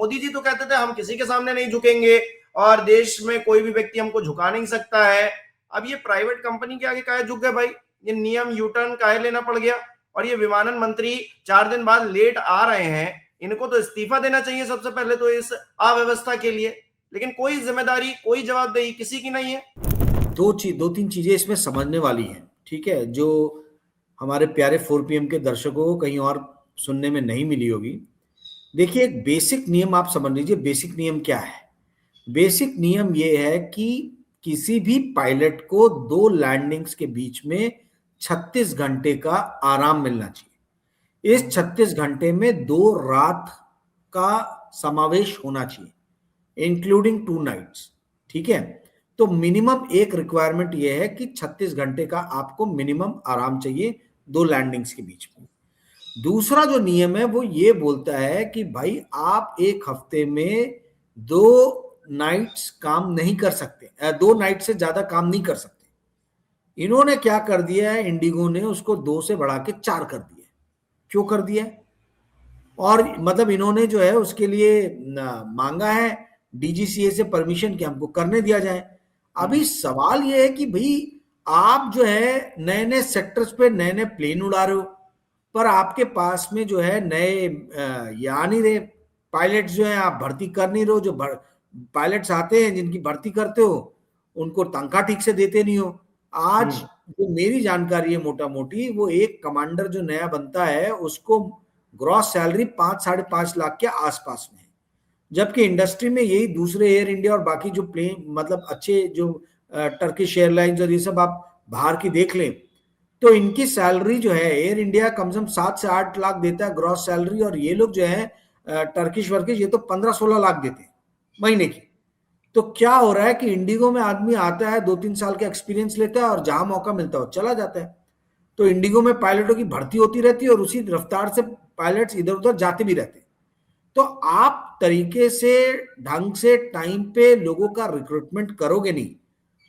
मोदी जी तो कहते थे हम किसी के सामने नहीं झुकेंगे और देश में कोई भी व्यक्ति हमको झुका नहीं सकता है। अब ये प्राइवेट कंपनी के आगे काहे झुक गए भाई? ये नियम यू टर्न काहे लेना पड़ गया? और ये विमानन मंत्री 4 दिन बाद लेट आ रहे हैं, इनको तो इस्तीफा देना चाहिए सबसे पहले तो इस अव्यवस्था के लिए, लेकिन कोई जिम्मेदारी, कोई जवाबदेही किसी की नहीं है। दो तीन चीजें इसमें समझने वाली हैं, ठीक है, जो हमारे प्यारे 4PM के दर्शकों को कहीं और सुनने में नहीं मिली होगी। देखिए, एक बेसिक नियम आप समझ लीजिए। बेसिक नियम क्या है? बेसिक नियम ये है कि किसी भी पायलट को 2 लैंडिंग्स के बीच में 36 घंटे का आराम मिलना चाहिए। इस 36 घंटे में 2 रात का समावेश होना चाहिए, इंक्लूडिंग 2 नाइट्स, ठीक है। तो मिनिमम एक रिक्वायरमेंट यह है कि 36 घंटे का आपको मिनिमम आराम चाहिए 2 लैंडिंग्स के बीच में। दूसरा जो नियम है वो ये बोलता है कि भाई आप एक हफ्ते में 2 नाइट्स काम नहीं कर सकते, 2 नाइट से ज्यादा काम नहीं कर सकते। इन्होंने क्या कर दिया है, इंडिगो ने उसको 2 से बढ़ा के 4 कर दिया। क्यों कर दिया? और मतलब इन्होंने जो है उसके लिए मांगा है DGCA से परमिशन कि हमको करने दिया जाए। अभी सवाल ये है कि भाई आप जो है नए नए सेक्टर्स पे नए नए प्लेन उड़ा रहे हो, पर आपके पास में जो है नए ये आ नहीं रहे पायलट्स, जो है आप भर्ती कर नहीं रहे हो। जो पायलट्स आते हैं जिनकी भर्ती करते हो उनको तनख्वाह ठीक से देते नहीं हो। आज जो मेरी जानकारी है मोटा मोटी, वो एक कमांडर जो नया बनता है उसको ग्रॉस सैलरी 5-5.5 लाख के आसपास में है, जबकि इंडस्ट्री में यही दूसरे एयर इंडिया और बाकी जो प्लेन मतलब अच्छे जो टर्किश एयरलाइंस और ये सब आप बाहर की देख लें, तो इनकी सैलरी जो है, एयर इंडिया कम से कम 7 से 8 लाख देता है ग्रॉस सैलरी, और ये लोग जो है टर्किश वर्किश ये तो 15-16 लाख देते हैं महीने की। तो क्या हो रहा है कि इंडिगो में आदमी आता है, 2-3 साल का एक्सपीरियंस लेता है और जहां मौका मिलता है चला जाता है। तो इंडिगो में पायलटों की भर्ती होती रहती है और उसी रफ्तार से पायलट्स इधर उधर जाते भी रहते हैं। तो आप तरीके से ढंग से टाइम पे लोगों का रिक्रूटमेंट करोगे नहीं,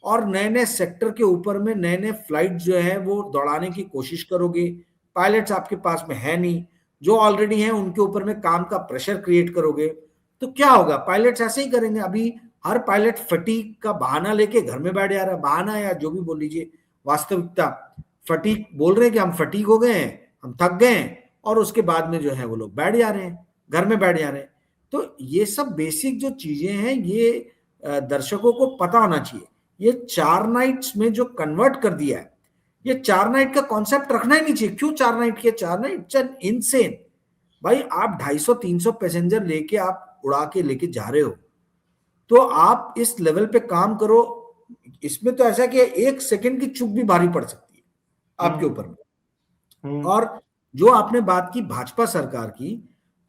और नए नए सेक्टर के ऊपर में नए नए फ्लाइट जो है वो दौड़ाने की कोशिश करोगे, पायलट्स आपके पास में है नहीं, जो ऑलरेडी हैं उनके ऊपर में काम का प्रेशर क्रिएट करोगे, तो क्या होगा? पायलट्स ऐसे ही करेंगे। अभी हर पायलट फटीग का बहाना लेके घर में बैठ जा रहा है, बहाना या जो भी बोल लीजिए, वास्तविकता फटीग बोल रहे हैं कि हम फटीग हो गए हैं, हम थक गए हैं, और उसके बाद में जो है वो लोग बैठ जा रहे हैं, घर में बैठ जा रहे हैं। तो ये सब बेसिक जो चीजें हैं ये दर्शकों को पता होना चाहिए। ये 4 नाइट्स में जो कन्वर्ट कर दिया है, ये 4 नाइट का कॉन्सेप्ट रखना ही नहीं चाहिए। क्यों 4 नाइट के 4 नाइट? इनसेन भाई, आप 250-300 पैसेंजर लेके आप उड़ा के लेके जा रहे हो, तो आप इस लेवल पे काम करो। इसमें तो ऐसा कि 1 सेकंड की चूक भी भारी पड़ सकती है आपके ऊपर में। और जो आपने बात की भाजपा सरकार की,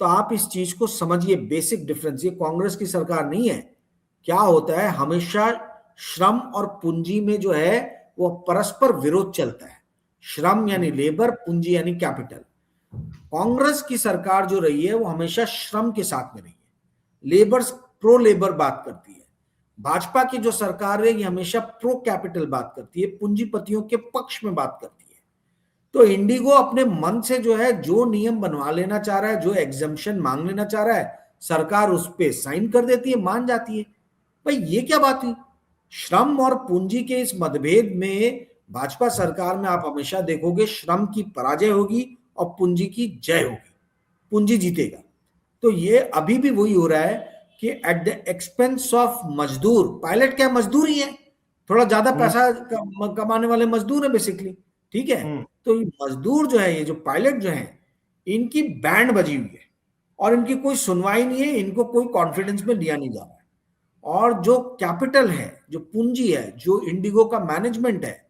तो आप इस चीज को समझिए, बेसिक डिफरेंस। ये कांग्रेस की सरकार नहीं है। क्या होता है, हमेशा श्रम और पूंजी में जो है वो परस्पर विरोध चलता है। श्रम यानी लेबर, पूंजी यानी कैपिटल। कांग्रेस की सरकार जो रही है वो हमेशा श्रम के साथ में रही है, लेबर प्रो लेबर बात करती है। भाजपा की जो सरकार है ये हमेशा प्रो कैपिटल बात करती है, पूंजीपतियों के पक्ष में बात करती है। तो इंडिगो अपने मन से जो है जो नियम बनवा लेना चाह रहा है, जो एग्जम्पशन मांग लेना चाह रहा है, सरकार उस पर साइन कर देती है, मान जाती है। भाई ये क्या बात हुई? श्रम और पूंजी के इस मतभेद में भाजपा सरकार में आप हमेशा देखोगे श्रम की पराजय होगी और पूंजी की जय होगी, पूंजी जीतेगा। तो ये अभी भी वही हो रहा है कि एट द एक्सपेंस ऑफ मजदूर। पायलट क्या मजदूर ही है, थोड़ा ज्यादा पैसा कमाने वाले मजदूर है बेसिकली, ठीक है। तो ये मजदूर जो है, ये जो पायलट जो है, इनकी बैंड बजी हुई है और इनकी कोई सुनवाई नहीं है, इनको कोई कॉन्फिडेंस में लिया नहीं जा रहा है। और जो कैपिटल है, जो पूंजी है, जो इंडिगो का मैनेजमेंट है,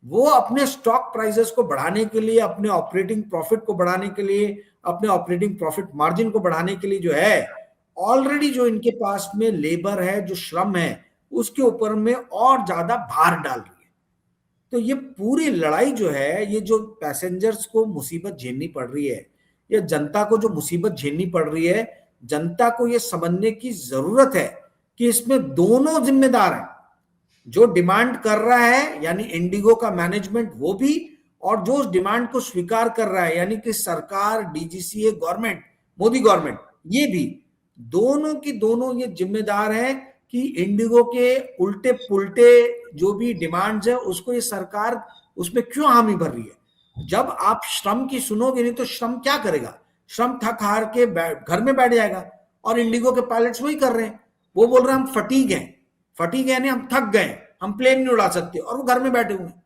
वो अपने स्टॉक प्राइसेस को बढ़ाने के लिए, अपने ऑपरेटिंग प्रॉफिट को बढ़ाने के लिए, अपने ऑपरेटिंग प्रॉफिट मार्जिन को बढ़ाने के लिए जो है, ऑलरेडी जो इनके पास में लेबर है, जो श्रम है, उसके ऊपर में और ज्यादा भार डाल रही है। तो ये पूरी लड़ाई जो है, ये जो पैसेंजर्स को मुसीबत झेलनी पड़ रही है, या जनता को जो मुसीबत झेलनी पड़ रही है, जनता को ये समझने की जरूरत है कि इसमें दोनों जिम्मेदार हैं। जो डिमांड कर रहा है यानी इंडिगो का मैनेजमेंट, वो भी, और जो उस डिमांड को स्वीकार कर रहा है यानी कि सरकार, DGCA, गवर्नमेंट, मोदी गवर्नमेंट, ये भी। दोनों की दोनों ये जिम्मेदार है कि इंडिगो के उल्टे पुल्टे जो भी डिमांड्स है उसको ये सरकार उसमें क्यों हामी भर रही है। जब आप श्रम की सुनोगे नहीं तो श्रम क्या करेगा, श्रम थक हार के घर में बैठ जाएगा। और इंडिगो के पायलट्स वही कर रहे हैं, वो बोल रहे हैं हम फटीग है नहीं, हम थक गए, हम प्लेन नहीं उड़ा सकते, और वो घर में बैठे हुए हैं।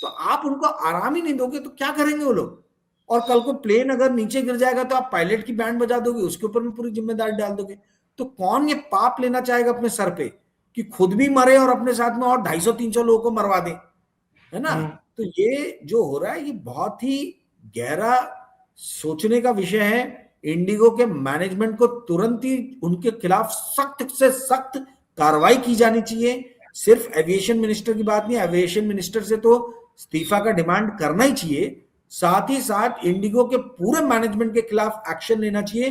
तो आप उनको आराम ही नहीं दोगे तो क्या करेंगे वो लोग। और कल को प्लेन अगर नीचे गिर जाएगा तो आप पायलट की बैंड बजा दोगे, उसके ऊपर में पूरी जिम्मेदारी डाल दोगे। तो कौन ये पाप लेना चाहेगा अपने सर पे कि खुद भी मरे और अपने साथ में और 250-300 लोगों को मरवा दे, है ना। तो ये जो हो रहा है ये बहुत ही गहरा सोचने का विषय है। इंडिगो के मैनेजमेंट को तुरंत ही उनके खिलाफ सख्त से सख्त कार्रवाई की जानी चाहिए। सिर्फ एविएशन मिनिस्टर की बात नहीं, एविएशन मिनिस्टर से तो इस्तीफा का डिमांड करना ही चाहिए, साथ ही साथ इंडिगो के पूरे मैनेजमेंट के खिलाफ एक्शन लेना चाहिए।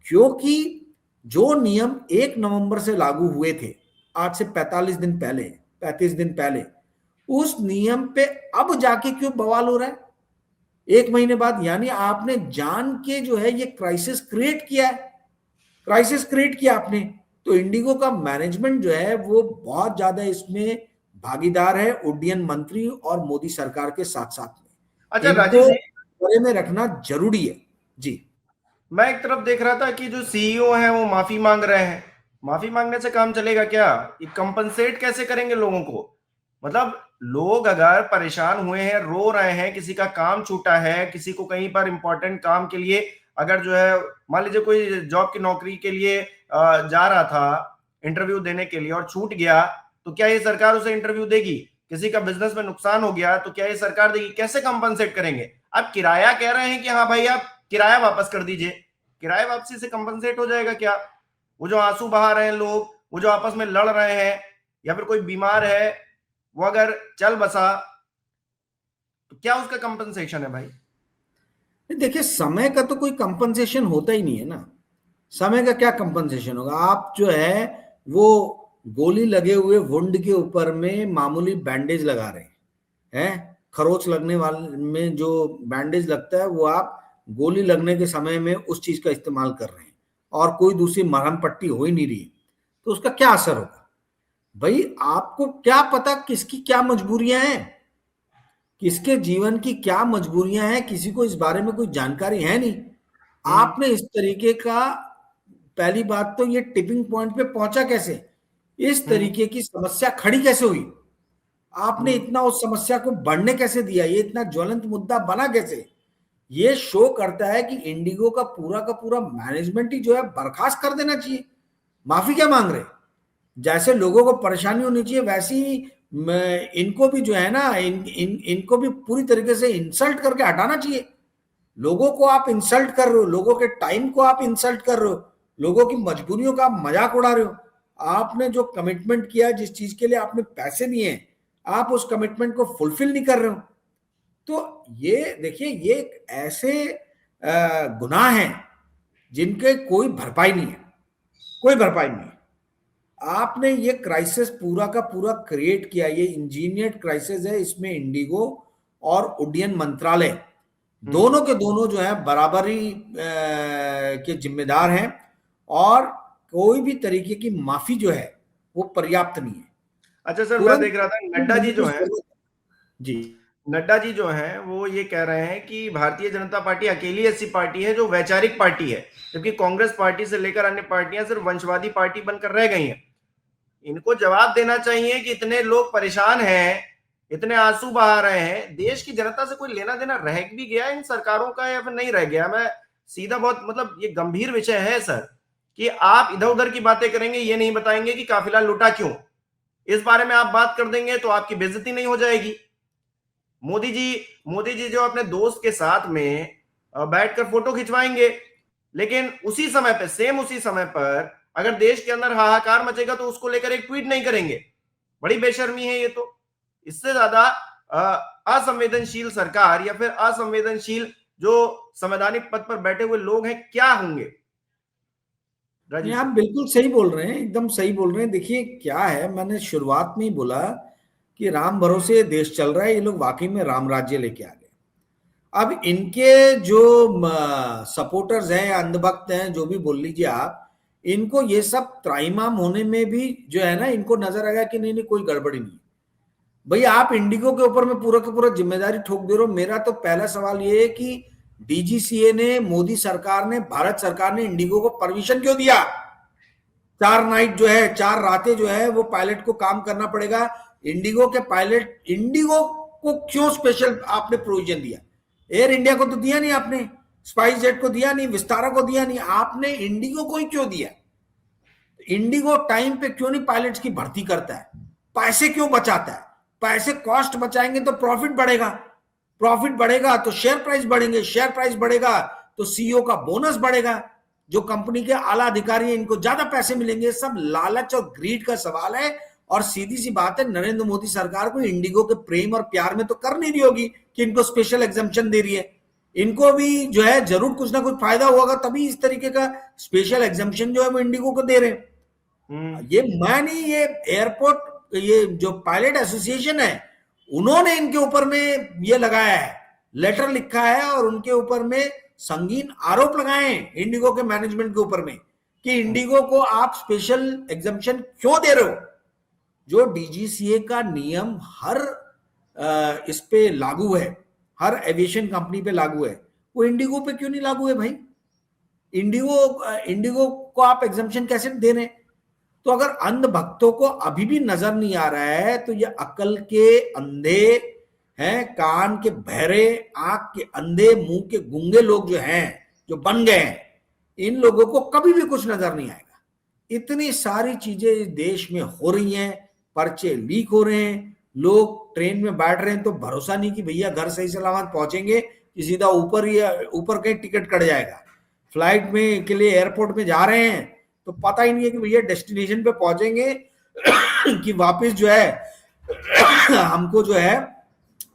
क्योंकि जो नियम 1 नवंबर से लागू हुए थे, आज से 35 दिन पहले, उस नियम पे अब जाके क्यों बवाल हो रहा है 1 महीने बाद। यानी आपने जान के जो है ये क्राइसिस क्रिएट किया आपने। तो इंडिगो का मैनेजमेंट जो है वो बहुत ज्यादा इसमें भागीदार है, उड्डयन मंत्री और मोदी सरकार के साथ साथ में। अच्छा इनको राजीव जी, बारे में रखना जरूरी है जी। मैं एक तरफ देख रहा था कि जो सीईओ हैं वो माफी मांग रहे हैं। माफी मांगने से काम चलेगा क्या? ये कंपनसेट कैसे करेंगे लोगों को? मतलब लोग अगर परेशान हुए हैं, रो रहे हैं, किसी का काम छूटा है, किसी को कहीं पर इंपॉर्टेंट काम के लिए अगर जो है मान लीजिए कोई जॉब की नौकरी के लिए जा रहा था इंटरव्यू देने के लिए और छूट गया, तो क्या ये सरकार उसे इंटरव्यू देगी? किसी का बिजनेस में नुकसान हो गया तो क्या ये सरकार देगी? कैसे कंपनसेट करेंगे? आप किराया कह रहे हैं कि हाँ भाई आप किराया वापस कर दीजिए, किराया वापसी से कंपनसेट हो जाएगा क्या? वो जो आंसू बहा रहे हैं लोग, वो जो आपस में लड़ रहे हैं, या फिर कोई बीमार है वो अगर चल बसा, तो क्या उसका कंपनसेशन है भाई? देखिए, समय का तो कोई कंपनसेशन होता ही नहीं है ना। समय का क्या कंपनसेशन होगा? आप जो है वो गोली लगे हुए वुंड के ऊपर में मामूली बैंडेज लगा रहे हैं। खरोच लगने वाले में जो बैंडेज लगता है वो आप गोली लगने के समय में उस चीज का इस्तेमाल कर रहे हैं और कोई दूसरी मरहम पट्टी हो ही नहीं रही, तो उसका क्या असर होगा भाई? आपको क्या पता किसकी क्या मजबूरियां हैं, किसके जीवन की क्या मजबूरियां हैं, किसी को इस बारे में कोई जानकारी है नहीं। आपने इस तरीके का, पहली बात तो ये टिपिंग पॉइंट पे पहुंचा कैसे, इस तरीके की समस्या खड़ी कैसे हुई, आपने इतना उस समस्या को बढ़ने कैसे दिया, ये इतना ज्वलंत मुद्दा बना कैसे? ये शो करता है कि इंडिगो का पूरा मैनेजमेंट ही जो है बर्खास्त कर देना चाहिए। माफी क्या मांग रहे? जैसे लोगों को परेशानी होनी चाहिए वैसी इनको भी जो है ना, इनको भी पूरी तरीके से इंसल्ट करके हटाना चाहिए। लोगों को आप इंसल्ट कर रहे हो, लोगों के टाइम को आप इंसल्ट कर रहे हो, लोगों की मजबूरियों का आप मजाक उड़ा रहे हो। आपने जो कमिटमेंट किया, जिस चीज के लिए आपने पैसे दिए हैं, आप उस कमिटमेंट को फुलफिल नहीं कर रहे हो। तो ये देखिए, ये ऐसे गुनाह हैं जिनके कोई भरपाई नहीं है, कोई भरपाई नहीं है। आपने ये क्राइसिस पूरा का पूरा क्रिएट किया, ये इंजीनियर्ड क्राइसिस है। इसमें इंडिगो और उड्डयन मंत्रालय दोनों के दोनों जो है बराबरी के जिम्मेदार हैं, और कोई भी तरीके की माफी जो है वो पर्याप्त नहीं है। अच्छा सर, मैं देख रहा था नड्डा जी जो है, जी, नड्डा जी जो हैं वो ये कह रहे हैं कि भारतीय जनता पार्टी अकेली ऐसी पार्टी है जो वैचारिक पार्टी है, जबकि कांग्रेस पार्टी से लेकर अन्य पार्टियां सिर्फ वंशवादी पार्टी बनकर रह गई हैं। इनको जवाब देना चाहिए कि इतने लोग परेशान हैं, इतने आंसू बहा रहे हैं, देश की जनता से कोई लेना देना रह भी गया इन सरकारों का या फिर नहीं रह गया? मैं सीधा बहुत मतलब ये गंभीर विषय है सर, कि आप इधर उधर की बातें करेंगे, ये नहीं बताएंगे कि काफिला लुटा क्यों। इस बारे में आप बात कर देंगे तो आपकी बेइज्जती नहीं हो जाएगी। मोदी जी जो अपने दोस्त के साथ में बैठकर फोटो खिंचवाएंगे, लेकिन उसी समय पर अगर देश के अंदर हाहाकार मचेगा तो उसको लेकर एक ट्वीट नहीं करेंगे। बड़ी बेशर्मी है ये तो। इससे ज्यादा असंवेदनशील सरकार या फिर असंवेदनशील जो संवैधानिक पद पर बैठे हुए लोग हैं क्या होंगे? नहीं, आप बिल्कुल सही बोल रहे हैं, एकदम सही बोल रहे हैं। देखिए क्या है, मैंने शुरुआत में ही बोला कि राम भरोसे देश चल रहा है, ये लोग वाकई में राम राज्य लेके आ गए। अब इनके जो सपोर्टर्स हैं या अंधभक्त हैं, जो भी बोल लीजिए आप, इनको ये सब त्राईमाम होने में भी जो है ना, इनको नजर आएगा कि नहीं नहीं कोई गड़बड़ी नहीं। भैया आप इंडिगो के ऊपर में पूरा का पूरा जिम्मेदारी ठोक दे रहे हो। मेरा तो पहला सवाल ये है कि डीजीसीए ने, मोदी सरकार ने, भारत सरकार ने इंडिगो को परमिशन क्यों दिया? 4 नाइट जो है, 4 रातें जो है वो पायलट को काम करना पड़ेगा। इंडिगो के पायलट, इंडिगो को क्यों स्पेशल आपने प्रोविजन दिया? एयर इंडिया को तो दिया नहीं आपने, स्पाइस जेट को दिया नहीं, विस्तारा को दिया नहीं, आपने इंडिगो को ही क्यों दिया? इंडिगो टाइम पे क्यों नहीं पायलट्स की भर्ती करता है? पैसे क्यों बचाता है? पैसे, कॉस्ट बचाएंगे तो प्रॉफिट बढ़ेगा, प्रॉफिट बढ़ेगा तो शेयर प्राइस बढ़ेंगे, शेयर प्राइस बढ़ेगा तो सीईओ का बोनस बढ़ेगा, जो कंपनी के आला अधिकारी हैं इनको ज्यादा पैसे मिलेंगे। सब लालच और ग्रीड का सवाल है। और सीधी सी बात है, नरेंद्र मोदी सरकार को इंडिगो के प्रेम और प्यार में तो कर नहीं रही होगी कि इनको स्पेशल एग्जम्पशन दे रही है। इनको भी जो है जरूर कुछ ना कुछ फायदा होगा, तभी इस तरीके का स्पेशल एग्जम्पशन जो है वो इंडिगो को दे रहे हैं। ये मैं नहीं, ये एयरपोर्ट, ये जो पायलट एसोसिएशन है उन्होंने इनके ऊपर में ये लगाया है, लेटर लिखा है और उनके ऊपर में संगीन आरोप लगाए हैं इंडिगो के मैनेजमेंट के ऊपर में कि इंडिगो को आप स्पेशल एग्जम्पशन क्यों दे रहे हो? जो डीजीसीए का नियम हर इस पे लागू है, हर एविएशन कंपनी पे लागू है, वो इंडिगो पे क्यों नहीं लागू है भाई? इंडिगो को आप एग्जम्पशन कैसे दे रहे हैं? तो अगर अंध भक्तों को अभी भी नजर नहीं आ रहा है तो ये अकल के अंधे हैं, कान के बहरे, आंख के अंधे, मुंह के गूंगे लोग जो हैं, जो बन गए हैं, इन लोगों को कभी भी कुछ नजर नहीं आएगा। इतनी सारी चीजें देश में हो रही हैं, पर्चे लीक हो रहे हैं, लोग ट्रेन में बैठ रहे हैं तो भरोसा नहीं कि भैया घर सही सलामत पहुंचेंगे कि सीधा ऊपर कहीं टिकट कट जाएगा। फ्लाइट में के लिए एयरपोर्ट में जा रहे हैं तो पता ही नहीं है कि भैया डेस्टिनेशन पे पहुंचेंगे कि वापस जो है हमको जो है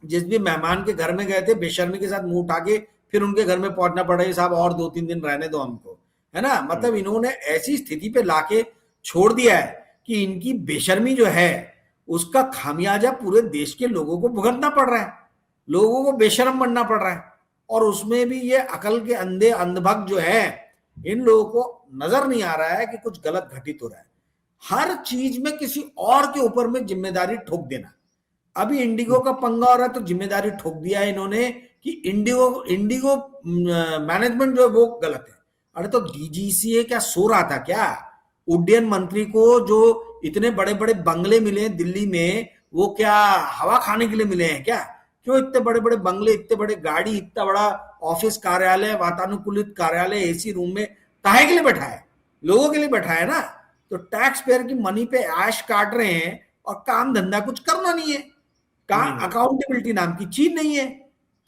जिस भी मेहमान के घर में गए थे बेशर्मी के साथ मुंह उठा के फिर उनके घर में पहुंचना पड़ेगा, साहब और 2-3 दिन रहने दो हमको, है ना। मतलब इन्होंने ऐसी स्थिति पे लाके छोड़ दिया है कि इनकी बेशर्मी जो है उसका खामियाजा पूरे देश के लोगों को भुगतना पड़ रहा है, लोगों को बेशर्म बनना पड़ रहा है। और उसमें भी ये अकल के अंधे अंधभक्त जो है, इन लोगों को नजर नहीं आ रहा है कि कुछ गलत घटित हो रहा है। हर चीज में किसी और के ऊपर में जिम्मेदारी ठोक देना। अभी इंडिगो का पंगा हो रहा है तो जिम्मेदारी ठोक दिया है इन्होंने कि इंडिगो मैनेजमेंट जो है वो गलत है। अरे तो डीजीसीए क्या सो रहा था क्या? उड्डयन मंत्री को जो इतने बड़े बड़े बंगले मिले हैं दिल्ली में, वो क्या हवा खाने के लिए मिले हैं क्या? क्यों इतने बड़े बड़े बंगले, इतने बड़े गाड़ी, इतना बड़ा ऑफिस कार्यालय, वातानुकूलित कार्यालय, एसी रूम में काहे के लिए बैठा है? लोगों के लिए बैठा है ना। तो टैक्स पेयर की मनी पे ऐश काट रहे हैं और काम धंधा कुछ करना नहीं है, अकाउंटेबिलिटी नाम की चीज नहीं है।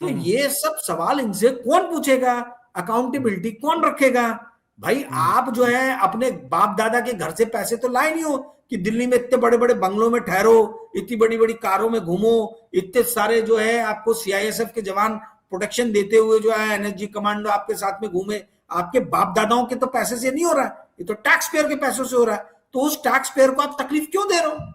तो ये सब सवाल इनसे कौन पूछेगा? अकाउंटेबिलिटी कौन रखेगा? भाई आप जो है अपने बाप दादा के घर से पैसे तो लाए नहीं हो कि दिल्ली में इतने बड़े बड़े बंगलों में ठहरो, इतनी बड़ी बड़ी कारों में घूमो, इतने सारे जो है आपको सीआईएसएफ के जवान प्रोटेक्शन देते हुए जो है एनएसजी कमांडो आपके साथ में घूमे। आपके बाप दादाओं के तो पैसे से नहीं हो रहा है, ये तो टैक्स पेयर के पैसों से हो रहा है। तो उस टैक्स पेयर को आप तकलीफ क्यों दे रहे हो?